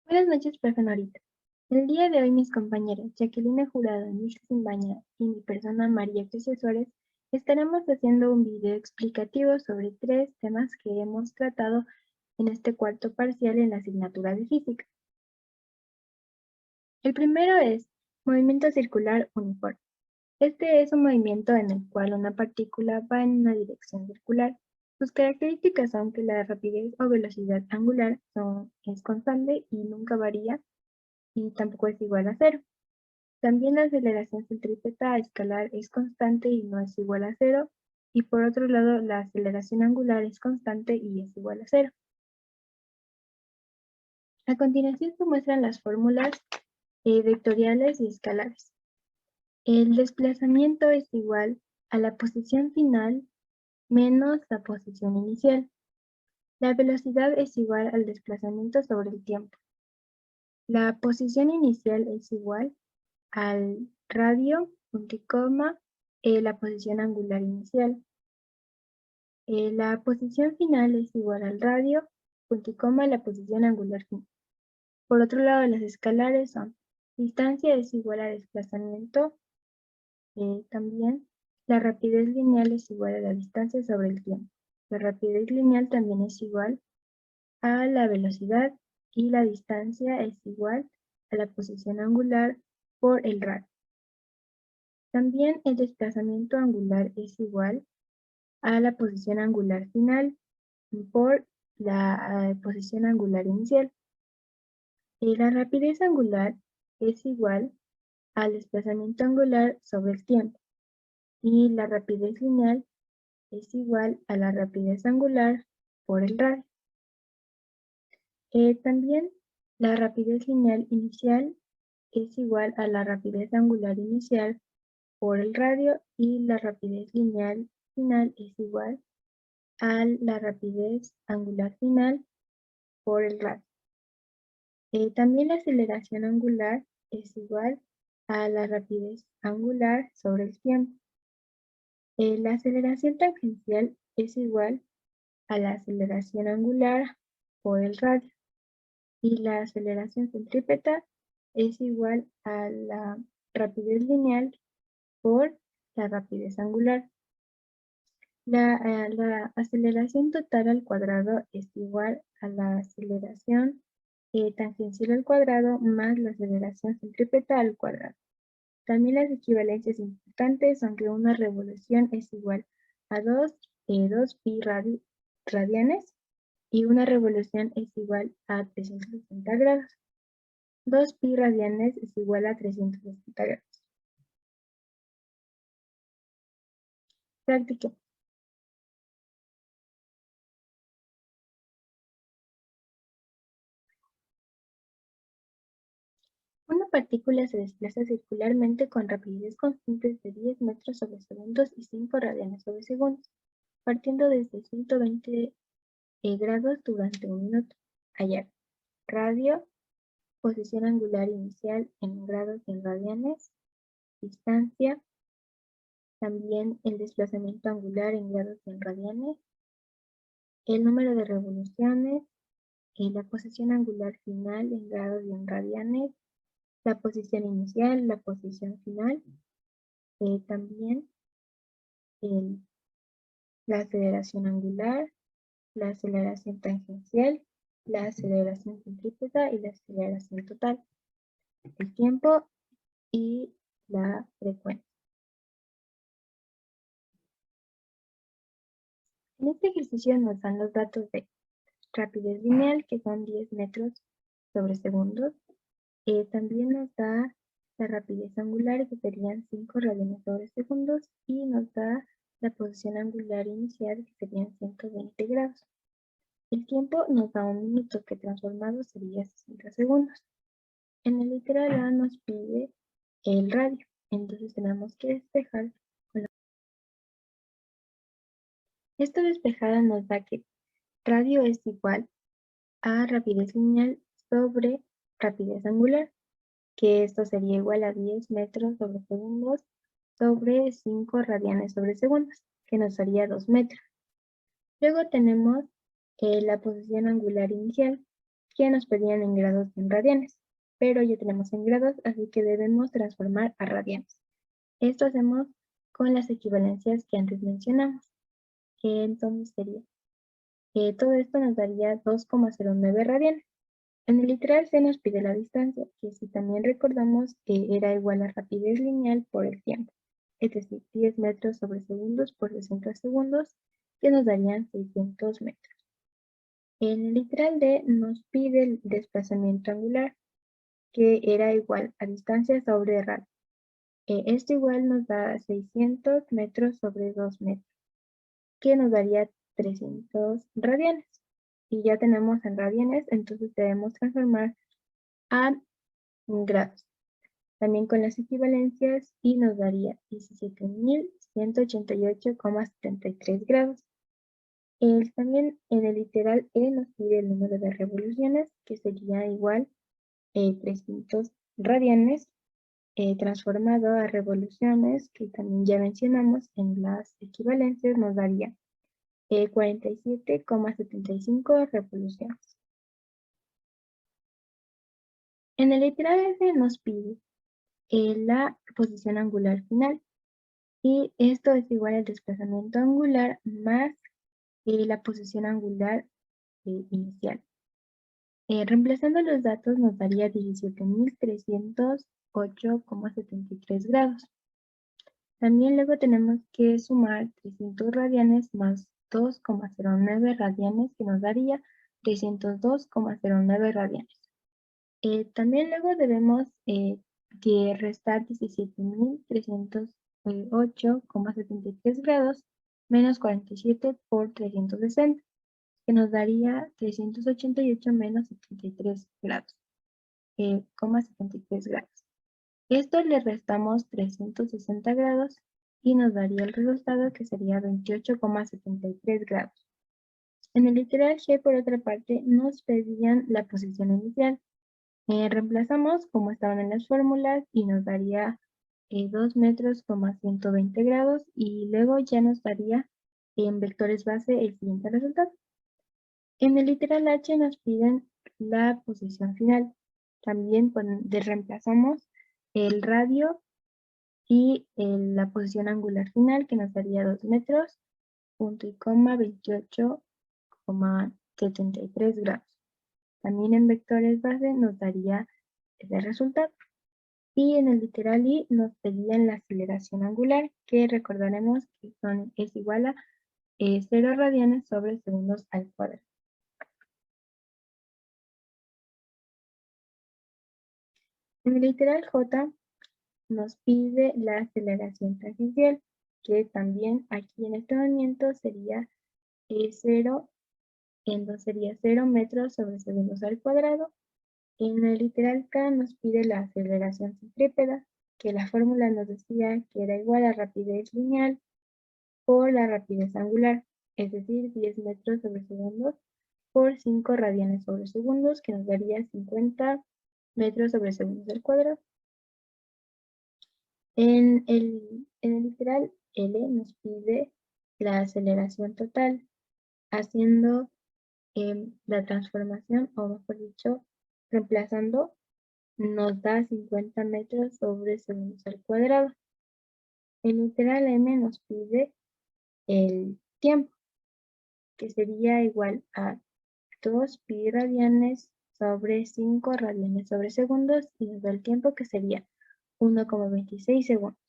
Buenas noches, profe Norita. El día de hoy mis compañeras Jacqueline Jurado, Nisha Simbaña y mi persona María Cristina Suárez estaremos haciendo un video explicativo sobre 3 temas que hemos tratado en este cuarto parcial en la asignatura de física. El primero es movimiento circular uniforme. Este es un movimiento en el cual una partícula va en una dirección circular. Sus características son que la rapidez o velocidad angular es constante y nunca varía, y tampoco es igual a cero. También la aceleración centrípeta escalar es constante y no es igual a cero. Y por otro lado, la aceleración angular es constante y es igual a cero. A continuación se muestran las fórmulas vectoriales y escalares. El desplazamiento es igual a la posición final menos la posición inicial. La velocidad es igual al desplazamiento sobre el tiempo. La posición inicial es igual al radio, punto y coma, la posición angular inicial. La posición final es igual al radio, punto y coma, la posición angular final. Por otro lado, las escalares son distancia es igual a desplazamiento, también la rapidez lineal es igual a la distancia sobre el tiempo. La rapidez lineal también es igual a la velocidad y la distancia es igual a la posición angular por el radio. También el desplazamiento angular es igual a la posición angular final por la posición angular inicial. La rapidez angular es igual al desplazamiento angular sobre el tiempo y la rapidez lineal es igual a la rapidez angular por el radio. También la rapidez lineal inicial es igual a la rapidez angular inicial por el radio y la rapidez lineal final es igual a la rapidez angular final por el radio. También la aceleración angular es igual a la rapidez angular sobre el tiempo. La aceleración tangencial es igual a la aceleración angular por el radio. Y la aceleración centrípeta es igual a la rapidez lineal por la rapidez angular. La aceleración total al cuadrado es igual a la aceleración tangencial al cuadrado más la aceleración centrípeta al cuadrado. También las equivalencias importantes son que una revolución es igual a 2 pi radianes y una revolución es igual a 360 grados. 2 pi radianes es igual a 360 grados. Práctica. Una partícula se desplaza circularmente con rapidez constantes de 10 metros sobre segundos y 5 radianes sobre segundos, partiendo desde 120 grados durante un minuto. Hallar radio, posición angular inicial en grados y en radianes, distancia, también el desplazamiento angular en grados y en radianes, el número de revoluciones, la posición angular final en grados y en radianes, la posición inicial, la posición final, también la aceleración angular, la aceleración tangencial, la aceleración centrípeta y la aceleración total, el tiempo y la frecuencia. En este ejercicio nos dan los datos de rapidez lineal, que son 10 metros sobre segundos. También nos da la rapidez angular, que serían 5 radianes sobre segundos, y nos da la posición angular inicial, que serían 120 grados. El tiempo nos da un minuto, que transformado sería 60 segundos. En el literal A nos pide el radio, entonces tenemos que despejar con la... Esta despejada nos da que radio es igual a rapidez lineal sobre rapidez angular, que esto sería igual a 10 metros sobre segundos sobre 5 radianes sobre segundos, que nos daría 2 metros. Luego tenemos la posición angular inicial, que nos pedían en grados y en radianes, pero ya tenemos en grados, así que debemos transformar a radianes. Esto hacemos con las equivalencias que antes mencionamos. Entonces sería, todo esto nos daría 2,09 radianes. En el literal se nos pide la distancia, que si también recordamos era igual a rapidez lineal por el tiempo, es decir, 10 metros sobre segundos por 60 segundos, que nos darían 600 metros. En el literal D nos pide el desplazamiento angular, que era igual a distancia sobre radio. Esto igual nos da 600 metros sobre 2 metros, que nos daría 300 radianes. Y ya tenemos en radianes, entonces debemos transformar a grados. También con las equivalencias y nos daría 17.188,73 grados. También en el literal E nos pide el número de revoluciones, que sería igual a 300 radianes, transformado a revoluciones, que también ya mencionamos en las equivalencias, nos daría 47,75 revoluciones. En el literal F nos pide la posición angular final, y esto es igual al desplazamiento angular más la posición angular inicial. Reemplazando los datos nos daría 17.308,73 grados. También luego tenemos que sumar 300 radianes más 2,09 radianes, que nos daría 302,09 radianes. También luego debemos que restar 17.308,73 grados menos 47 por 360, que nos daría 388 menos 73 grados, 73 grados. Esto le restamos 360 grados y nos daría el resultado, que sería 28,73 grados. En el literal G, por otra parte, nos pedían la posición inicial. Reemplazamos como estaban en las fórmulas y nos daría 2 metros, 120 grados, y luego ya nos daría en vectores base el siguiente resultado. En el literal H nos piden la posición final. También reemplazamos el radio y la posición angular final, que nos daría 2 metros, punto y coma, 28,73 grados. También en vectores base nos daría ese resultado. Y en el literal I nos pedían la aceleración angular, que recordaremos que es igual a 0 radianes sobre segundos al cuadrado. En el literal J nos pide la aceleración tangencial, que también aquí en este movimiento sería 0, entonces sería 0 metros sobre segundos al cuadrado. En el literal K nos pide la aceleración centrípeta, que la fórmula nos decía que era igual a rapidez lineal por la rapidez angular, es decir, 10 metros sobre segundos por 5 radianes sobre segundos, que nos daría 50 metros sobre segundos al cuadrado. En el literal L nos pide la aceleración total, haciendo la transformación, o mejor dicho, reemplazando, nos da 50 metros sobre segundos al cuadrado. El literal M nos pide el tiempo, que sería igual a 2 pi radianes sobre 5 radianes sobre segundos, y nos da el tiempo, que sería 1,26 segundos.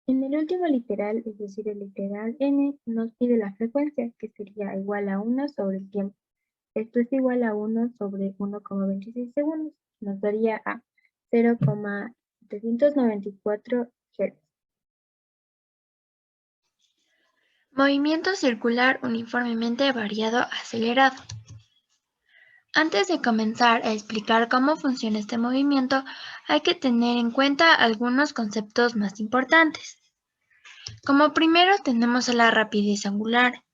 En el último literal, es decir, el literal N, nos pide la frecuencia, que sería igual a 1 sobre el tiempo. Esto es igual a 1 sobre 1,26 segundos. Nos daría a 0,794 Hz. Movimiento circular uniformemente variado acelerado. Antes de comenzar a explicar cómo funciona este movimiento, hay que tener en cuenta algunos conceptos más importantes. Como primero tenemos la rapidez angular.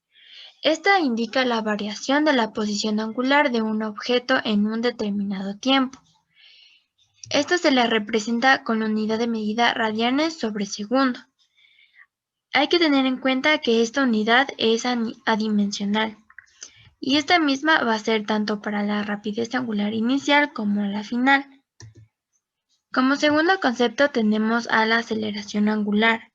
Esta indica la variación de la posición angular de un objeto en un determinado tiempo. Esto se le representa con la unidad de medida radianes sobre segundo. Hay que tener en cuenta que esta unidad es adimensional y esta misma va a ser tanto para la rapidez angular inicial como la final. Como segundo concepto tenemos a la aceleración angular.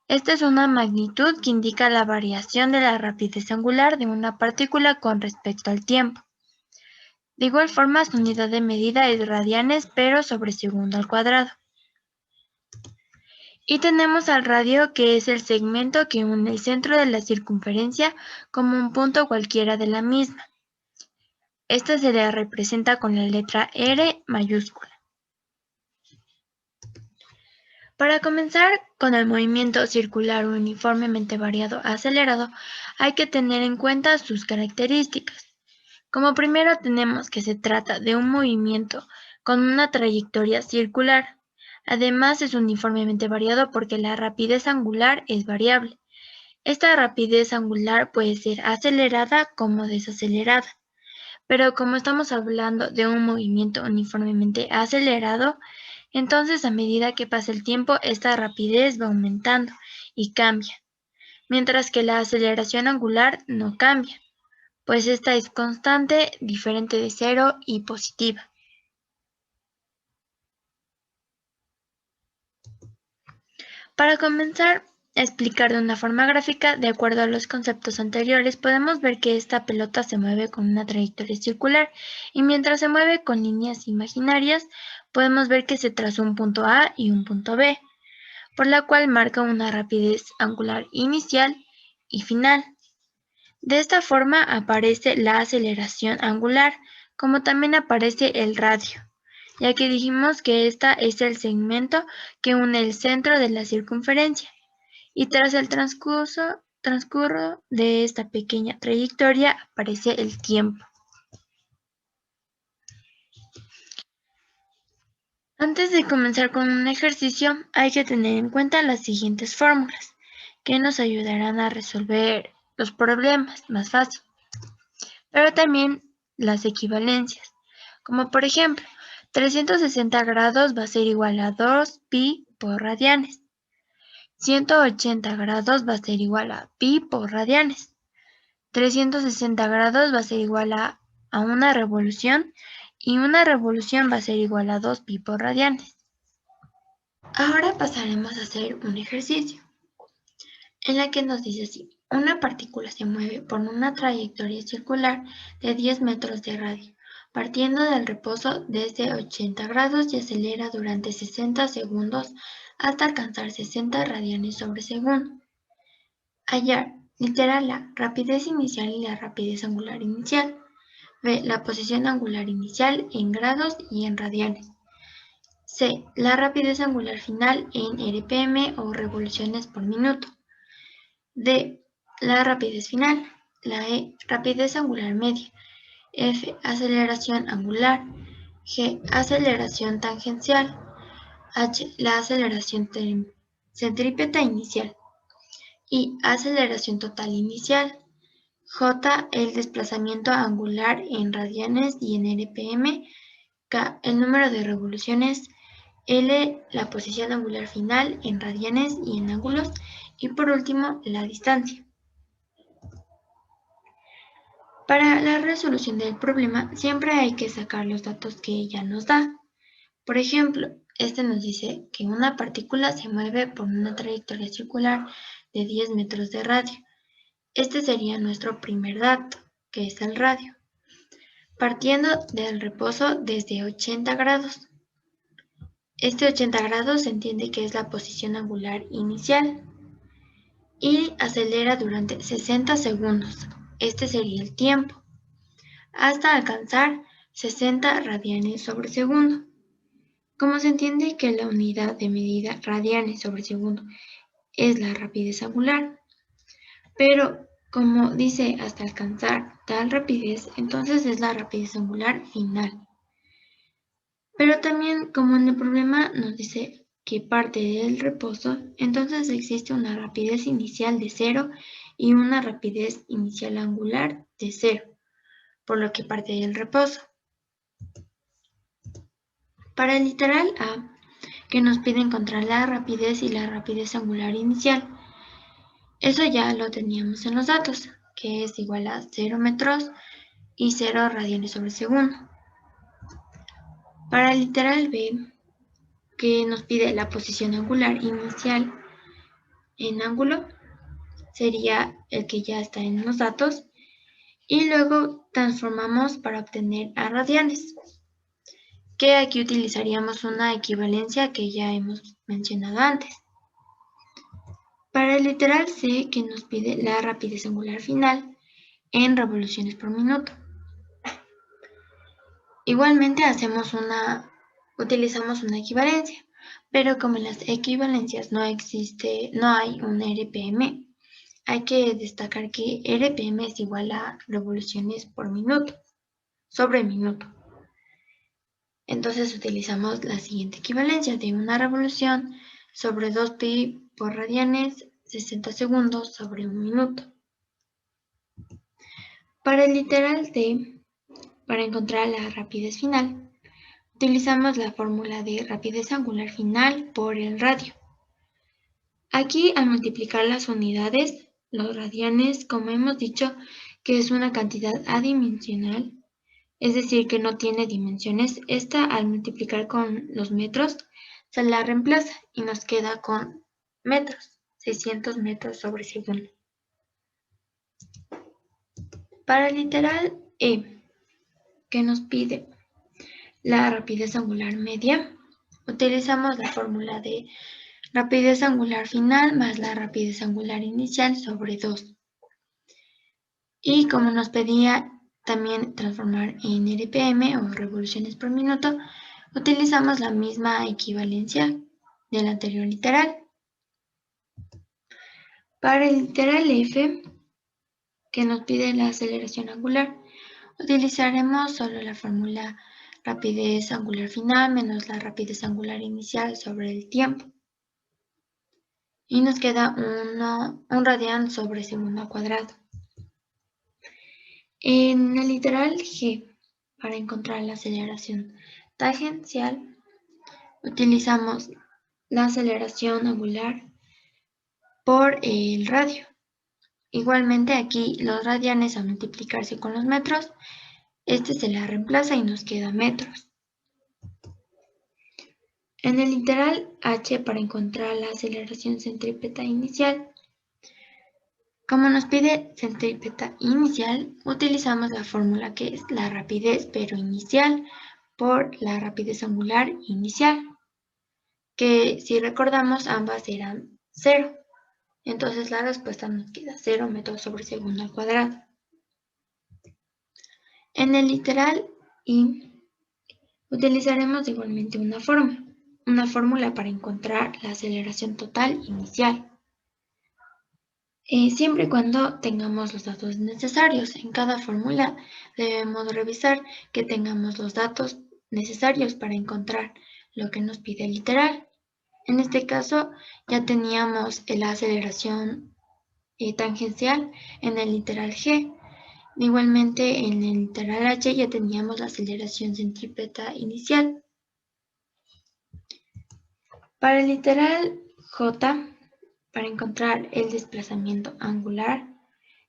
Esta es una magnitud que indica la variación de la rapidez angular de una partícula con respecto al tiempo. De igual forma, su unidad de medida es radianes, pero sobre segundo al cuadrado. Y tenemos al radio, que es el segmento que une el centro de la circunferencia como un punto cualquiera de la misma. Esta se le representa con la letra R mayúscula. Para comenzar con el movimiento circular uniformemente variado acelerado, hay que tener en cuenta sus características. Como primero tenemos que se trata de un movimiento con una trayectoria circular. Además es uniformemente variado porque la rapidez angular es variable. Esta rapidez angular puede ser acelerada como desacelerada. Pero como estamos hablando de un movimiento uniformemente acelerado, entonces a medida que pasa el tiempo esta rapidez va aumentando y cambia, mientras que la aceleración angular no cambia, pues esta es constante, diferente de cero y positiva. Para comenzar a explicar de una forma gráfica, de acuerdo a los conceptos anteriores, podemos ver que esta pelota se mueve con una trayectoria circular y mientras se mueve con líneas imaginarias, podemos ver que se trazó un punto A y un punto B, por la cual marca una rapidez angular inicial y final. De esta forma aparece la aceleración angular, como también aparece el radio, ya que dijimos que esta es el segmento que une el centro de la circunferencia, y tras el transcurso de esta pequeña trayectoria aparece el tiempo. Antes de comenzar con un ejercicio, hay que tener en cuenta las siguientes fórmulas, que nos ayudarán a resolver los problemas más fácil, pero también las equivalencias, como por ejemplo, 360 grados va a ser igual a 2pi por radianes. 180 grados va a ser igual a pi por radianes. 360 grados va a ser igual a una revolución y una revolución va a ser igual a 2pi por radianes. Ahora pasaremos a hacer un ejercicio en la que nos dice así: una partícula se mueve por una trayectoria circular de 10 metros de radio, partiendo del reposo desde 80 grados y acelera durante 60 segundos hasta alcanzar 60 radianes sobre segundo. Hallar, literal A, rapidez inicial y la rapidez angular inicial. B, la posición angular inicial en grados y en radianes. C, la rapidez angular final en RPM o revoluciones por minuto. D, la rapidez final. La E, rapidez angular media. F, aceleración angular. G, aceleración tangencial. H, la aceleración centrípeta inicial. I, aceleración total inicial. J, el desplazamiento angular en radianes y en RPM. K, el número de revoluciones. L, la posición angular final en radianes y en ángulos. Y por último, la distancia. Para la resolución del problema, siempre hay que sacar los datos que ella nos da. Por ejemplo, este nos dice que una partícula se mueve por una trayectoria circular de 10 metros de radio. Este sería nuestro primer dato, que es el radio, partiendo del reposo desde 80 grados. Este 80 grados se entiende que es la posición angular inicial y acelera durante 60 segundos. Este sería el tiempo, hasta alcanzar 60 radianes sobre segundo. Como se entiende que la unidad de medida radianes sobre segundo es la rapidez angular, pero como dice hasta alcanzar tal rapidez, entonces es la rapidez angular final. Pero también, como en el problema nos dice que parte del reposo, entonces existe una rapidez inicial de 0 y una rapidez inicial angular de 0, por lo que parte del reposo. Para el literal A, que nos pide encontrar la rapidez y la rapidez angular inicial, eso ya lo teníamos en los datos. que es igual a 0 metros y 0 radianes sobre segundo. Para el literal B, que nos pide la posición angular inicial en ángulo, sería el que ya está en los datos, y luego transformamos para obtener a radianes, que aquí utilizaríamos una equivalencia que ya hemos mencionado antes. Para el literal C, que nos pide la rapidez angular final en revoluciones por minuto. Igualmente utilizamos una equivalencia, pero como en las equivalencias no hay un RPM, hay que destacar que RPM es igual a revoluciones por minuto, sobre minuto. Entonces utilizamos la siguiente equivalencia de una revolución sobre 2pi por radianes, 60 segundos sobre un minuto. Para el literal D, para encontrar la rapidez final, utilizamos la fórmula de rapidez angular final por el radio. Aquí, al multiplicar las unidades, los radianes, como hemos dicho, que es una cantidad adimensional, es decir, que no tiene dimensiones, esta al multiplicar con los metros se la reemplaza y nos queda con metros, 600 metros sobre segundo. Para el literal E, que nos pide la rapidez angular media, utilizamos la fórmula de rapidez angular final más la rapidez angular inicial sobre 2. Y como nos pedía también transformar en RPM o revoluciones por minuto, utilizamos la misma equivalencia del anterior literal. Para el literal F, que nos pide la aceleración angular, utilizaremos solo la fórmula rapidez angular final menos la rapidez angular inicial sobre el tiempo. Y nos queda un radian sobre segundo al cuadrado. En el literal G, para encontrar la aceleración tangencial, utilizamos la aceleración angular por el radio. Igualmente aquí los radianes al multiplicarse con los metros, este se la reemplaza y nos queda metros. En el literal H, para encontrar la aceleración centrípeta inicial, como nos pide centrípeta inicial, utilizamos la fórmula que es la rapidez pero inicial por la rapidez angular inicial, que si recordamos ambas eran 0. Entonces la respuesta nos queda 0 metros sobre segundo al cuadrado. En el literal I utilizaremos igualmente una fórmula para encontrar la aceleración total inicial. Siempre y cuando tengamos los datos necesarios. En cada fórmula debemos revisar que tengamos los datos necesarios para encontrar lo que nos pide el literal. En este caso ya teníamos la aceleración tangencial en el literal G. Igualmente en el literal H ya teníamos la aceleración centrípeta inicial. Para el literal J, para encontrar el desplazamiento angular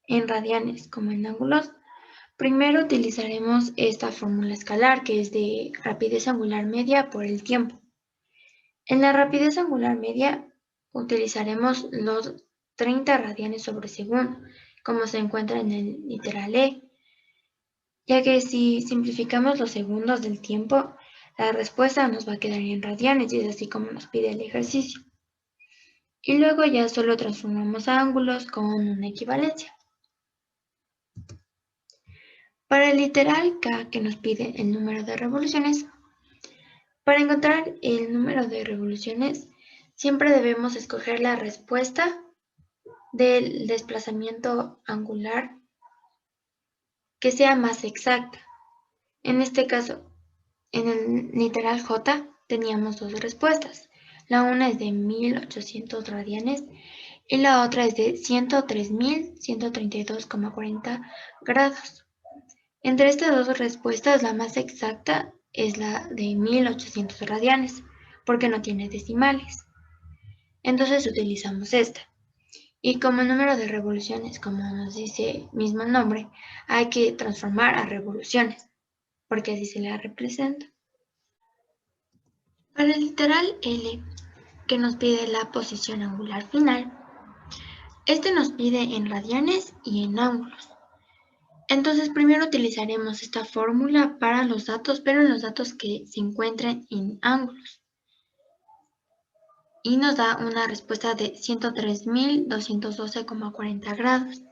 en radianes como en ángulos, primero utilizaremos esta fórmula escalar que es de rapidez angular media por el tiempo. En la rapidez angular media utilizaremos los 30 radianes sobre segundo, como se encuentra en el literal E, ya que si simplificamos los segundos del tiempo, la respuesta nos va a quedar en radianes y es así como nos pide el ejercicio. Y luego ya solo transformamos a ángulos con una equivalencia. Para el literal K, que nos pide el número de revoluciones, para encontrar el número de revoluciones, siempre debemos escoger la respuesta del desplazamiento angular que sea más exacta. En este caso, en el literal J teníamos dos respuestas. La una es de 1800 radianes y la otra es de 103.132,40 grados. Entre estas dos respuestas, la más exacta es la de 1800 radianes, porque no tiene decimales. Entonces utilizamos esta. Y como número de revoluciones, como nos dice mismo el nombre, hay que transformar a revoluciones, porque así se la representa. Para el literal L, que nos pide la posición angular final, este nos pide en radianes y en ángulos. Entonces primero utilizaremos esta fórmula para los datos, pero en los datos que se encuentren en ángulos. Y nos da una respuesta de 103.212,40 grados.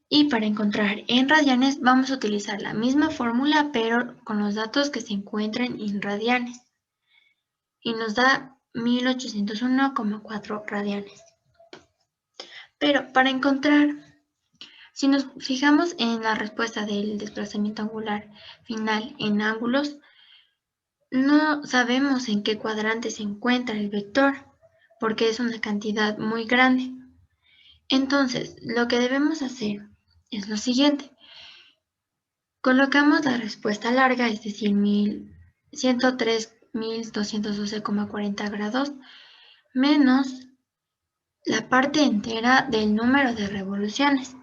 Y para encontrar en radianes vamos a utilizar la misma fórmula, pero con los datos que se encuentren en radianes. Y nos da 1801,4 radianes. Pero para encontrar, si nos fijamos en la respuesta del desplazamiento angular final en ángulos, no sabemos en qué cuadrante se encuentra el vector, porque es una cantidad muy grande. Entonces, lo que debemos hacer es lo siguiente. Colocamos la respuesta larga, es decir, 103.212,40 grados, menos la parte entera del número de revoluciones.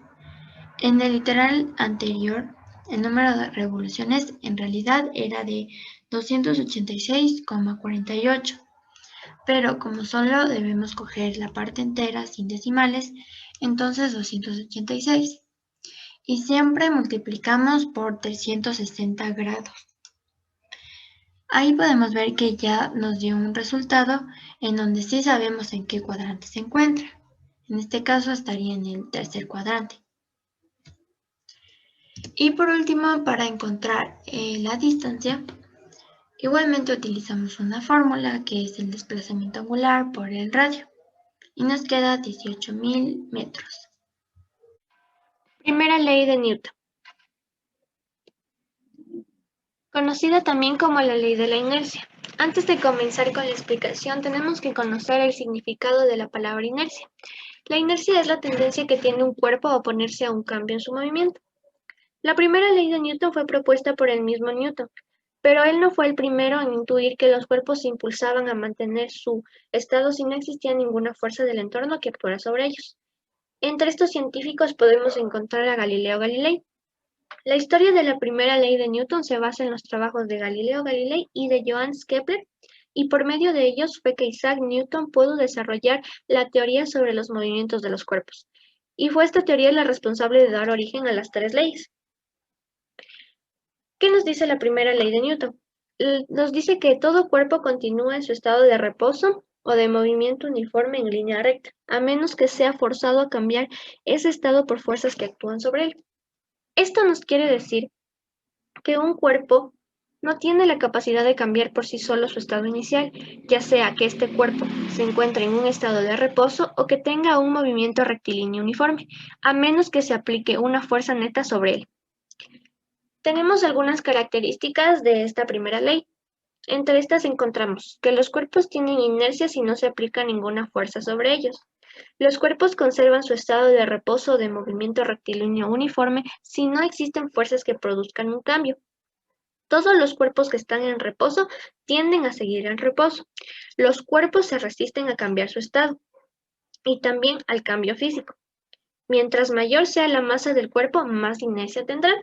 En el literal anterior, el número de revoluciones en realidad era de 286,48, pero como solo debemos coger la parte entera sin decimales, entonces 286. Y siempre multiplicamos por 360 grados. Ahí podemos ver que ya nos dio un resultado en donde sí sabemos en qué cuadrante se encuentra. En este caso estaría en el tercer cuadrante. Y por último, para encontrar la distancia, igualmente utilizamos una fórmula que es el desplazamiento angular por el radio. Y nos queda 18.000 metros. Primera ley de Newton. Conocida también como la ley de la inercia. Antes de comenzar con la explicación, tenemos que conocer el significado de la palabra inercia. La inercia es la tendencia que tiene un cuerpo a oponerse a un cambio en su movimiento. La primera ley de Newton fue propuesta por el mismo Newton, pero él no fue el primero en intuir que los cuerpos se impulsaban a mantener su estado si no existía ninguna fuerza del entorno que actuara sobre ellos. Entre estos científicos podemos encontrar a Galileo Galilei. La historia de la primera ley de Newton se basa en los trabajos de Galileo Galilei y de Johannes Kepler, y por medio de ellos fue que Isaac Newton pudo desarrollar la teoría sobre los movimientos de los cuerpos. Y fue esta teoría la responsable de dar origen a las tres leyes. ¿Qué nos dice la primera ley de Newton? Nos dice que todo cuerpo continúa en su estado de reposo o de movimiento uniforme en línea recta, a menos que sea forzado a cambiar ese estado por fuerzas que actúan sobre él. Esto nos quiere decir que un cuerpo no tiene la capacidad de cambiar por sí solo su estado inicial, ya sea que este cuerpo se encuentre en un estado de reposo o que tenga un movimiento rectilíneo uniforme, a menos que se aplique una fuerza neta sobre él. Tenemos algunas características de esta primera ley. Entre estas encontramos que los cuerpos tienen inercia si no se aplica ninguna fuerza sobre ellos. Los cuerpos conservan su estado de reposo o de movimiento rectilíneo uniforme si no existen fuerzas que produzcan un cambio. Todos los cuerpos que están en reposo tienden a seguir en reposo. Los cuerpos se resisten a cambiar su estado y también al cambio físico. Mientras mayor sea la masa del cuerpo, más inercia tendrán.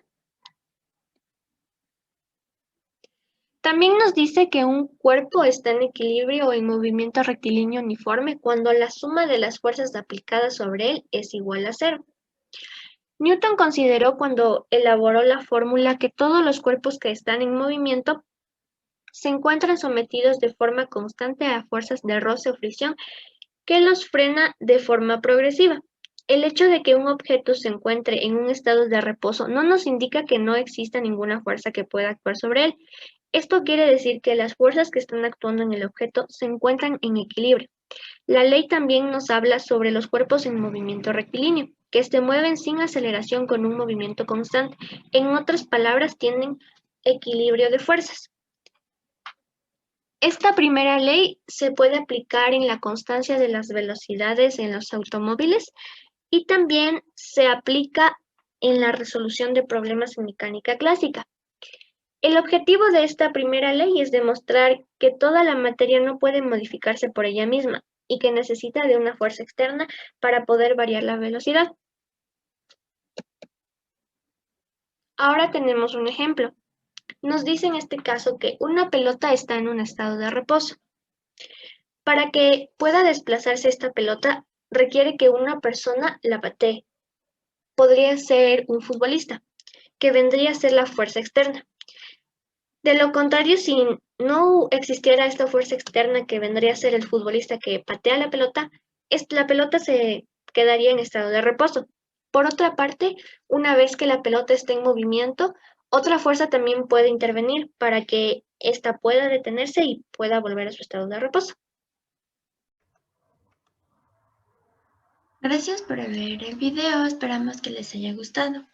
También nos dice que un cuerpo está en equilibrio o en movimiento rectilíneo uniforme cuando la suma de las fuerzas aplicadas sobre él es igual a 0. Newton consideró cuando elaboró la fórmula que todos los cuerpos que están en movimiento se encuentran sometidos de forma constante a fuerzas de roce o fricción que los frena de forma progresiva. El hecho de que un objeto se encuentre en un estado de reposo no nos indica que no exista ninguna fuerza que pueda actuar sobre él. Esto quiere decir que las fuerzas que están actuando en el objeto se encuentran en equilibrio. La ley también nos habla sobre los cuerpos en movimiento rectilíneo, que se mueven sin aceleración con un movimiento constante. En otras palabras, tienen equilibrio de fuerzas. Esta primera ley se puede aplicar en la constancia de las velocidades en los automóviles y también se aplica en la resolución de problemas en mecánica clásica. El objetivo de esta primera ley es demostrar que toda la materia no puede modificarse por ella misma, y que necesita de una fuerza externa para poder variar la velocidad. Ahora tenemos un ejemplo. Nos dice en este caso que una pelota está en un estado de reposo. Para que pueda desplazarse esta pelota, requiere que una persona la patee. Podría ser un futbolista, que vendría a ser la fuerza externa. De lo contrario, si no existiera esta fuerza externa que vendría a ser el futbolista que patea la pelota se quedaría en estado de reposo. Por otra parte, una vez que la pelota esté en movimiento, otra fuerza también puede intervenir para que ésta pueda detenerse y pueda volver a su estado de reposo. Gracias por ver el video, esperamos que les haya gustado.